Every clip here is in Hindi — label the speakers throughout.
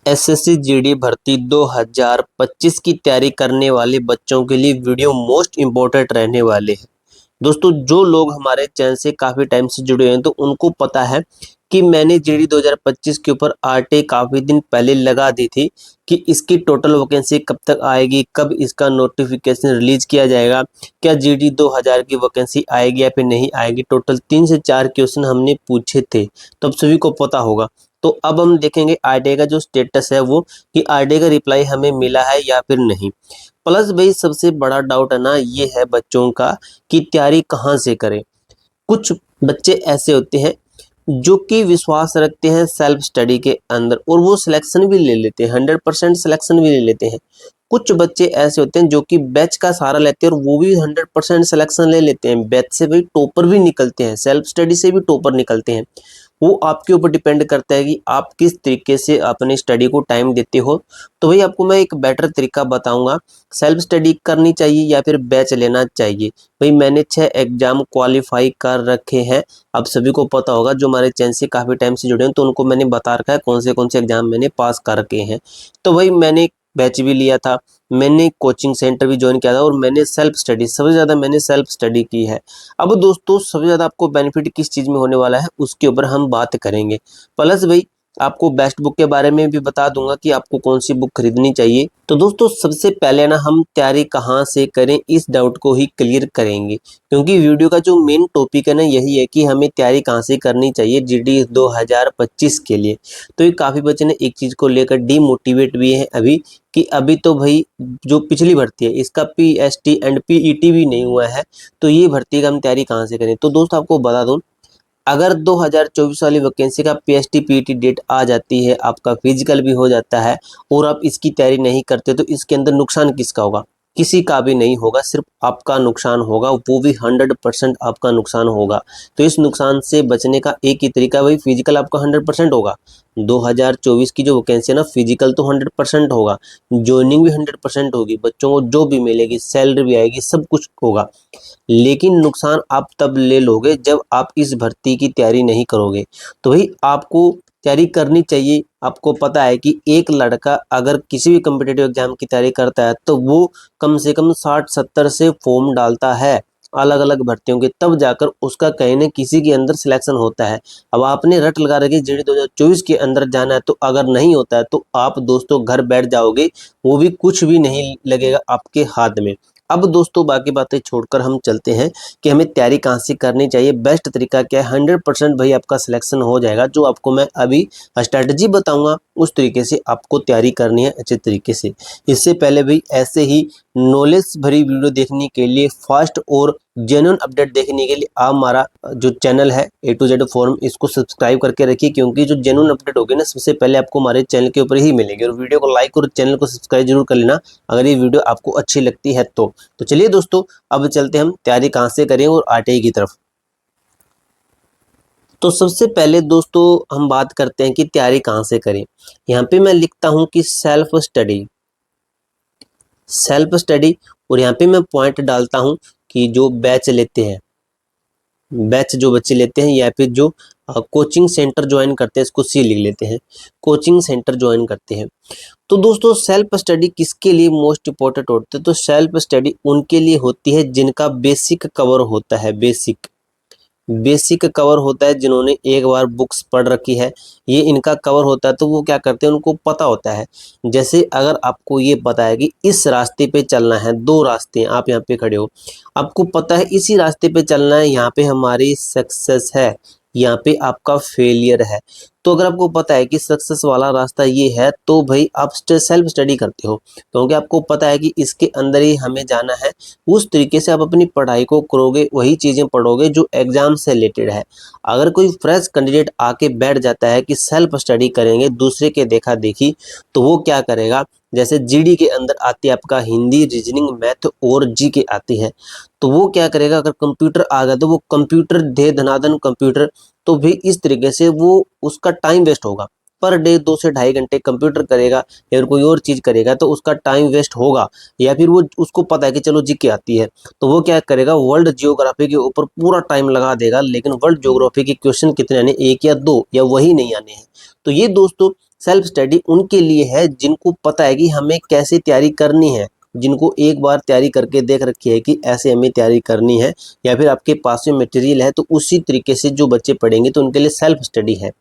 Speaker 1: एसएससी जीडी भर्ती 2025 की तैयारी करने वाले बच्चों के लिए वीडियो मोस्ट इम्पोर्टेंट रहने वाले हैं। दोस्तों, जो लोग हमारे चैनल से काफ़ी टाइम से जुड़े हैं तो उनको पता है कि मैंने जीडी 2025 के ऊपर आरटी काफ़ी दिन पहले लगा दी थी कि इसकी टोटल वैकेंसी कब तक आएगी, कब इसका नोटिफिकेशन रिलीज किया जाएगा, क्या जीडी 2000 की वैकेंसी आएगी या फिर नहीं आएगी। टोटल 3 से 4 क्वेश्चन हमने पूछे थे, तो अब सभी को पता होगा। तो अब हम देखेंगे आरटीआई का जो स्टेटस है वो, कि आरटीआई का रिप्लाई हमें मिला है या फिर नहीं। प्लस भाई सबसे बड़ा डाउट है ना, ये है बच्चों का कि तैयारी कहाँ से करें। कुछ बच्चे ऐसे होते हैं जो कि विश्वास रखते हैं सेल्फ स्टडी के अंदर और वो सिलेक्शन भी ले लेते हैं, 100% सिलेक्शन भी ले लेते हैं। कुछ बच्चे ऐसे होते हैं जो कि बैच का सहारा लेते हैं और वो भी 100% सिलेक्शन ले लेते हैं। बैच से भी टॉपर भी निकलते हैं, सेल्फ स्टडी से भी टॉपर निकलते हैं। वो आपके ऊपर डिपेंड करता है कि आप किस तरीके से अपने स्टडी को टाइम देते हो। तो भाई आपको मैं एक बेटर तरीका बताऊंगा, सेल्फ स्टडी करनी चाहिए या फिर बैच लेना चाहिए। भाई मैंने 6 एग्जाम क्वालिफाई कर रखे हैं, अब सभी को पता होगा। जो हमारे चैनल से काफ़ी टाइम से जुड़े हैं तो उनको मैंने बता रखा है कौन से एग्जाम मैंने पास कर रखे हैं। तो भाई मैंने बैच भी लिया था, मैंने कोचिंग सेंटर भी ज्वाइन किया था और मैंने सेल्फ स्टडी, सबसे ज़्यादा मैंने सेल्फ स्टडी की है। अब दोस्तों सबसे ज़्यादा आपको बेनिफिट किस चीज़ में होने वाला है उसके ऊपर हम बात करेंगे। प्लस भाई आपको बेस्ट बुक के बारे में भी बता दूंगा कि आपको कौन सी बुक खरीदनी चाहिए। तो दोस्तों सबसे पहले ना हम तैयारी कहाँ से करें इस डाउट को ही क्लियर करेंगे, क्योंकि वीडियो का जो मेन टॉपिक है ना यही है कि हमें तैयारी कहाँ से करनी चाहिए जीडी 2025 के लिए। तो ये काफ़ी बच्चे ने एक चीज़ को लेकर डीमोटिवेट भी है अभी, कि अभी तो भाई जो पिछली भर्ती है इसका पीएसटी एंड पीईटी भी नहीं हुआ है, तो ये भर्ती का हम तैयारी कहाँ से करें। तो दोस्त आपको बता दूं, अगर 2024 वाली वैकेंसी का पीएसटी पीईटी डेट आ जाती है, आपका फिजिकल भी हो जाता है और आप इसकी तैयारी नहीं करते, तो इसके अंदर नुकसान किसका होगा? किसी का भी नहीं होगा, सिर्फ आपका नुकसान होगा, वो भी 100% आपका नुकसान होगा। तो इस नुकसान से बचने का एक ही तरीका, भाई फिजिकल आपका 100% होगा। 2024 की जो वैकेंसी है ना, फिजिकल तो 100% होगा, ज्वाइनिंग भी 100% होगी, बच्चों को जो भी मिलेगी, सैलरी भी आएगी, सब कुछ होगा। लेकिन नुकसान आप तब ले लोगे जब आप इस भर्ती की तैयारी नहीं करोगे। तो भाई आपको तैयारी करनी चाहिए। आपको पता है कि एक लड़का अगर किसी भी कम्पिटिटिव एग्जाम की तैयारी करता है तो वो कम से कम 60-70 से फॉर्म डालता है अलग अलग भर्तियों के, तब जाकर उसका कहीं न किसी के अंदर सिलेक्शन होता है। अब आपने रट लगा रखी जीडी 2024 के अंदर जाना है, तो अगर नहीं होता है तो आप दोस्तों घर बैठ जाओगे, वो भी कुछ भी नहीं लगेगा आपके हाथ में। अब दोस्तों बाकी बातें छोड़कर हम चलते हैं कि हमें तैयारी कहाँ से करनी चाहिए, बेस्ट तरीका क्या है। 100% भाई आपका सिलेक्शन हो जाएगा। जो आपको मैं अभी स्ट्रैटेजी बताऊंगा उस तरीके से आपको तैयारी करनी है अच्छे तरीके से। इससे पहले भाई ऐसे ही नॉलेज भरी वीडियो देखने के लिए, फास्ट और जेन्युइन अपडेट देखने के लिए आप हमारा जो चैनल है A to Z फॉर्म, इसको सब्सक्राइब करके रखिए, क्योंकि जो जेन्युइन अपडेट होगी ना सबसे पहले आपको हमारे चैनल के ऊपर ही मिलेगी। और वीडियो को लाइक और चैनल को सब्सक्राइब जरूर कर लेना अगर ये वीडियो आपको अच्छी लगती है तो। चलिए दोस्तों अब चलते हम तैयारी कहाँ से करें और आरटीआई की तरफ। तो सबसे पहले दोस्तों हम बात करते हैं कि तैयारी कहाँ से करें। यहाँ पे मैं लिखता हूँ कि सेल्फ स्टडी, सेल्फ स्टडी, और यहाँ पे मैं पॉइंट डालता हूँ कि जो बैच लेते हैं, बैच जो बच्चे लेते हैं या फिर जो कोचिंग सेंटर ज्वाइन करते हैं, इसको सी लिख लेते हैं, कोचिंग सेंटर ज्वाइन करते हैं। तो दोस्तों सेल्फ स्टडी किसके लिए मोस्ट इम्पोर्टेंट होती है? तो सेल्फ स्टडी उनके लिए होती है जिनका बेसिक कवर होता है, बेसिक कवर होता है, जिन्होंने एक बार बुक्स पढ़ रखी है, ये इनका कवर होता है। तो वो क्या करते हैं, उनको पता होता है। जैसे अगर आपको ये पता है कि इस रास्ते पे चलना है, 2 रास्ते हैं, आप यहाँ पे खड़े हो, आपको पता है इसी रास्ते पे चलना है, यहाँ पे हमारी सक्सेस है, यहाँ पे आपका फेलियर है। तो अगर आपको पता है कि सक्सेस वाला रास्ता ये है, तो भाई आप सेल्फ स्टडी करते हो, क्योंकि आपको पता है कि इसके अंदर ही हमें जाना है। उस तरीके से आप अपनी पढ़ाई को करोगे, वही चीज़ें पढ़ोगे जो एग्जाम से रिलेटेड है। अगर कोई फ्रेश कैंडिडेट आके बैठ जाता है कि सेल्फ स्टडी करेंगे दूसरे के देखा देखी, तो वो क्या करेगा, जैसे जीडी के अंदर आती है आपका हिंदी, रीजनिंग, मैथ और जीके आती है, तो वो क्या करेगा, अगर कंप्यूटर आ गया तो वो कंप्यूटर दे धनाधन कंप्यूटर, तो भी इस तरीके से वो उसका टाइम वेस्ट होगा। पर डे 2 से ढाई घंटे कंप्यूटर करेगा या फिर कोई और चीज़ करेगा तो उसका टाइम वेस्ट होगा। या फिर वो उसको पता है कि चलो जीके आती है, तो वो क्या करेगा, वर्ल्ड जियोग्राफी के ऊपर पूरा टाइम लगा देगा, लेकिन वर्ल्ड जियोग्राफी के क्वेश्चन कितने आने, 1 या 2 या वही नहीं आने हैं। तो ये दोस्तों सेल्फ स्टडी उनके लिए है जिनको पता है कि हमें कैसे तैयारी करनी है, जिनको एक बार तैयारी करके देख रखी है कि ऐसे हमें तैयारी करनी है, या फिर आपके पास में मटेरियल है तो उसी तरीके से जो बच्चे पढ़ेंगे, तो उनके लिए सेल्फ स्टडी है।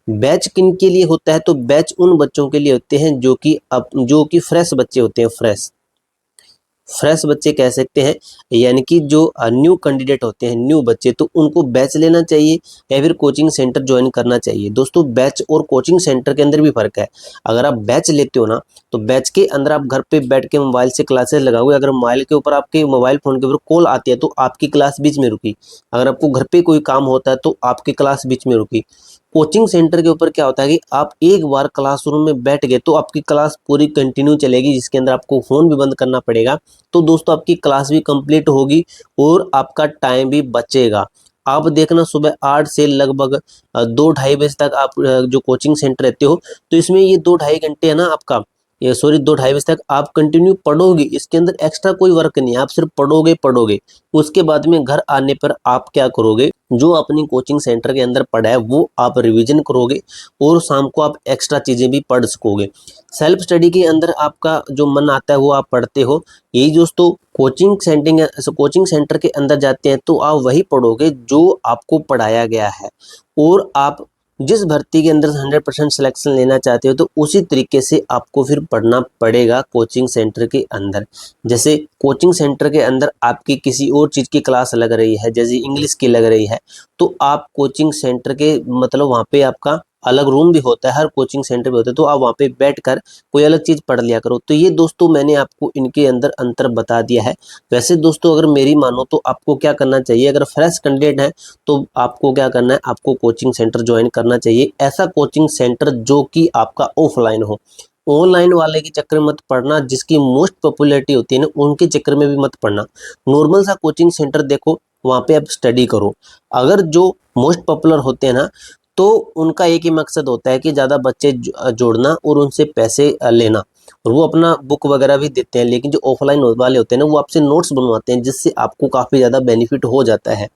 Speaker 1: बैच किन के लिए होता है? तो बैच उन बच्चों के लिए होते हैं जो कि फ्रेश बच्चे होते हैं, फ्रेश बच्चे कह सकते हैं, यानी कि जो न्यू कैंडिडेट होते हैं, न्यू बच्चे, तो उनको बैच लेना चाहिए या फिर कोचिंग सेंटर ज्वाइन करना चाहिए। दोस्तों बैच और कोचिंग सेंटर के अंदर भी फर्क है। अगर आप बैच लेते हो ना, तो बैच के अंदर आप घर पे बैठ के मोबाइल से क्लासेस लगाओगे। अगर मोबाइल के ऊपर आपके मोबाइल फोन के ऊपर कॉल आती है तो आपकी क्लास बीच में रुकी। अगर आपको घर पे कोई काम होता है तो आपकी क्लास बीच में रुकी। कोचिंग सेंटर के ऊपर क्या होता है कि आप एक बार क्लासरूम में बैठ गए तो आपकी क्लास पूरी कंटिन्यू चलेगी, जिसके अंदर आपको फोन भी बंद करना पड़ेगा। तो दोस्तों आपकी क्लास भी कंप्लीट होगी और आपका टाइम भी बचेगा। आप देखना सुबह 8 से लगभग 2-2:30 बजे तक आप जो कोचिंग सेंटर रहते हो, तो इसमें ये 2-2.5 घंटे है ना आपका, ये सॉरी 2-2:30 बजे तक आप कंटिन्यू पढ़ोगे। इसके अंदर एक्स्ट्रा कोई वर्क नहीं है, आप सिर्फ पढ़ोगे। उसके बाद में घर आने पर आप क्या करोगे, जो अपनी कोचिंग सेंटर के अंदर पढ़ा है वो आप रिवीजन करोगे और शाम को आप एक्स्ट्रा चीज़ें भी पढ़ सकोगे। सेल्फ स्टडी के अंदर आपका जो मन आता है वो आप पढ़ते हो। यही दोस्तों कोचिंग सेंटर के अंदर जाते हैं तो आप वही पढ़ोगे जो आपको पढ़ाया गया है, और आप जिस भर्ती के अंदर 100% सिलेक्शन लेना चाहते हो तो उसी तरीके से आपको फिर पढ़ना पड़ेगा कोचिंग सेंटर के अंदर। जैसे कोचिंग सेंटर के अंदर आपकी किसी और चीज़ की क्लास लग रही है, जैसे इंग्लिश की लग रही है, तो आप कोचिंग सेंटर के मतलब वहाँ पे आपका अलग रूम भी होता है, हर कोचिंग सेंटर में होता है, तो आप वहाँ पे बैठकर कोई अलग चीज़ पढ़ लिया करो। तो ये दोस्तों मैंने आपको इनके अंदर अंतर बता दिया है। वैसे दोस्तों अगर मेरी मानो तो आपको क्या करना चाहिए, अगर फ्रेश कैंडिडेट है तो आपको क्या करना है, आपको कोचिंग सेंटर ज्वाइन करना चाहिए। ऐसा कोचिंग सेंटर जो कि आपका ऑफलाइन हो। ऑनलाइन वाले के चक्कर में मत पढ़ना, जिसकी मोस्ट पॉपुलैरिटी होती है ना उनके चक्कर में भी मत पढ़ना। नॉर्मल सा कोचिंग सेंटर देखो, वहाँ पे आप स्टडी करो। अगर जो मोस्ट पॉपुलर होते हैं ना, तो उनका एक ही मकसद होता है कि ज़्यादा बच्चे जोड़ना और उनसे पैसे लेना, और वो अपना बुक वगैरह भी देते हैं। लेकिन जो ऑफलाइन वाले होते हैं ना, वो आपसे नोट्स बनवाते हैं, जिससे आपको काफ़ी ज़्यादा बेनिफिट हो जाता है।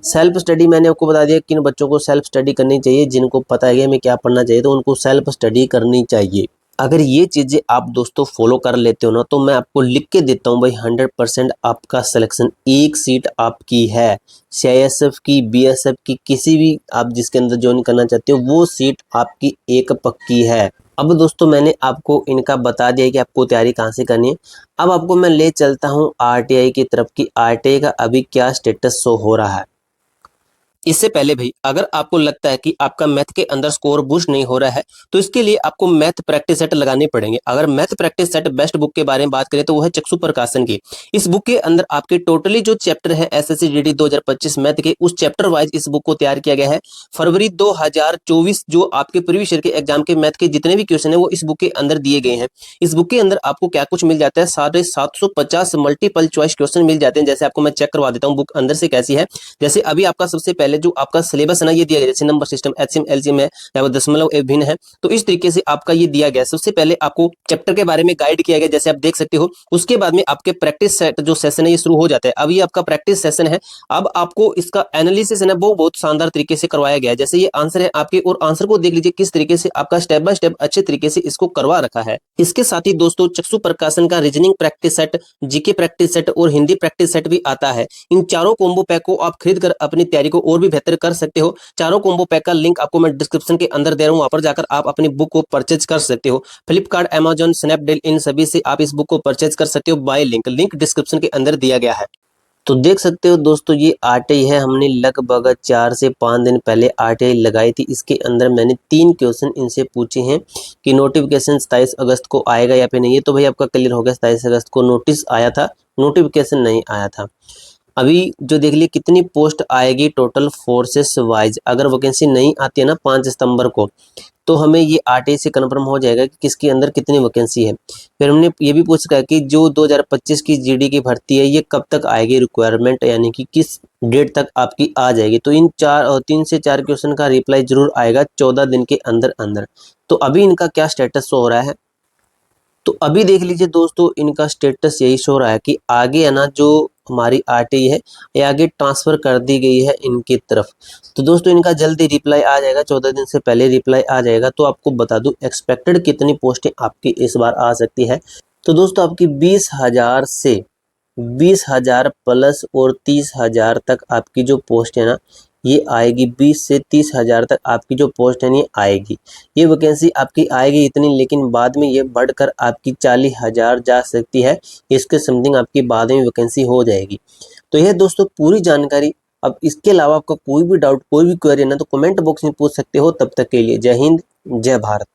Speaker 1: सेल्फ स्टडी मैंने आपको बता दिया किन बच्चों को सेल्फ स्टडी करनी चाहिए, जिनको पता है कि हमें क्या पढ़ना चाहिए तो उनको सेल्फ स्टडी करनी चाहिए। अगर ये चीज़ें आप दोस्तों फॉलो कर लेते हो ना, तो मैं आपको लिख के देता हूँ भाई 100% आपका सिलेक्शन, एक सीट आपकी है। सीआईएसएफ की, बीएसएफ की, किसी भी आप जिसके अंदर ज्वाइन करना चाहते हो वो सीट आपकी एक पक्की है। अब दोस्तों मैंने आपको इनका बता दिया कि आपको तैयारी कहाँ से करनी है। अब आपको मैं ले चलता हूँ आरटीआई की तरफ की आरटीआई का अभी क्या स्टेटस शो हो रहा है। इससे पहले भाई अगर आपको लगता है कि आपका मैथ के अंदर स्कोर बूस्ट नहीं हो रहा है, तो इसके लिए आपको मैथ प्रैक्टिस सेट लगाने पड़ेंगे। अगर math practice set best book के बारे में बात करें तो वो है चक्षु प्रकाशन की। इस बुक के अंदर आपके टोटली जो चैप्टर है एसएससी जीडी 2025 मैथ के, उस चैप्टर वाइज इस बुक को तैयार किया गया है। फरवरी 2024 जो आपके प्रीवियस ईयर के एग्जाम के मैथ के जितने भी क्वेश्चन है वो इस बुक के अंदर दिए गए हैं। इस बुक के अंदर आपको क्या कुछ मिल जाता है, 750 मल्टीपल चॉइस क्वेश्चन मिल जाते हैं। जैसे आपको मैं चेक करवा देता हूँ बुक अंदर से कैसी है। जैसे अभी आपका सबसे पहले जो आपका सिलेबस है ना, ये दिया गया जैसे नंबर सिस्टम, एचसीएम, एलसीएम है या दशमलव भिन्न है, तो इस तरीके से आपका ये दिया गया। सबसे पहले आपको चैप्टर के बारे में गाइड किया गया, जैसे आप देख सकते हो। उसके बाद में आपके प्रैक्टिस सेट जो सेशन है ये शुरू हो जाता है। अब ये आपका प्रैक्टिस सेशन है। अब आपको इसका एनालिसिस है ना वो बहुत शानदार तरीके से करवाया गया है। जैसे ये आंसर है आपके, और आंसर को देख लीजिए किस तरीके से आपका स्टेप बाय स्टेप अच्छे तरीके से इसको करवा रखा है। इसके साथ ही दोस्तों चक्षु प्रकाशन का reasoning practice set, GK practice set और हिंदी प्रैक्टिस सेट भी आता है। इन चारों कॉम्बो पैक को आप खरीद कर अपनी तैयारी को और भी बेहतर कर सकते हो। चारों कॉम्बो पैक का लिंक आपको मैं डिस्क्रिप्शन के अंदर दे रहा हूं, वहां पर जाकर आप अपनी बुक को परचेज कर सकते हो। फ्लिपकार्ट, अमेजॉन, स्नैपडील, इन सभी से आप इस बुक को परचेज कर सकते हो बाय लिंक डिस्क्रिप्शन के अंदर दिया गया है। तो देख सकते हो दोस्तों ये आरटीआई है। हमने लगभग 4 से 5 दिन पहले आरटीआई लगाई थी। इसके अंदर मैंने 3 क्वेश्चन इनसे पूछे हैं कि नोटिफिकेशन 27 अगस्त को आएगा या फिर नहीं। ये तो भाई आपका क्लियर हो गया, 27 अगस्त को नोटिस आया था, नोटिफिकेशन नहीं आया था। अभी जो देख लिए कितनी पोस्ट आएगी टोटल फोर्सेस वाइज, अगर वैकेंसी नहीं आती है ना 5 सितंबर को, तो हमें ये आरटीआई से कन्फर्म हो जाएगा कि किसके अंदर कितनी वैकेंसी है। फिर हमने ये भी पूछ रखा है कि जो 2025 की जीडी की भर्ती है ये कब तक आएगी रिक्वायरमेंट, यानी कि किस डेट तक आपकी आ जाएगी। तो इन 3 से 4 क्वेश्चन का रिप्लाई जरूर आएगा 14 दिन के अंदर अंदर। तो अभी इनका क्या स्टेटस शो हो रहा है, तो अभी देख लीजिए दोस्तों इनका स्टेटस यही शो रहा है कि आगे है ना जो हमारी आरटीआई है ये आगे ट्रांसफ़र कर दी गई है इनकी तरफ। तो दोस्तों इनका जल्दी रिप्लाई आ जाएगा, 14 दिन से पहले रिप्लाई आ जाएगा। तो आपको बता दूं एक्सपेक्टेड कितनी पोस्टें आपकी इस बार आ सकती है। तो दोस्तों आपकी 20,000 से 20,000 प्लस और 30,000 तक आपकी जो पोस्ट है ना ये आएगी। 20 से 30,000 तक आपकी जो पोस्ट है ये आएगी। ये वैकेंसी आपकी आएगी इतनी, लेकिन बाद में ये बढ़कर आपकी 40,000 जा सकती है। इसके समथिंग आपकी बाद में वैकेंसी हो जाएगी। तो यह दोस्तों पूरी जानकारी। अब इसके अलावा आपका कोई भी डाउट, कोई भी क्वेरी है ना तो कमेंट बॉक्स में पूछ सकते हो। तब तक के लिए जय हिंद, जय भारत।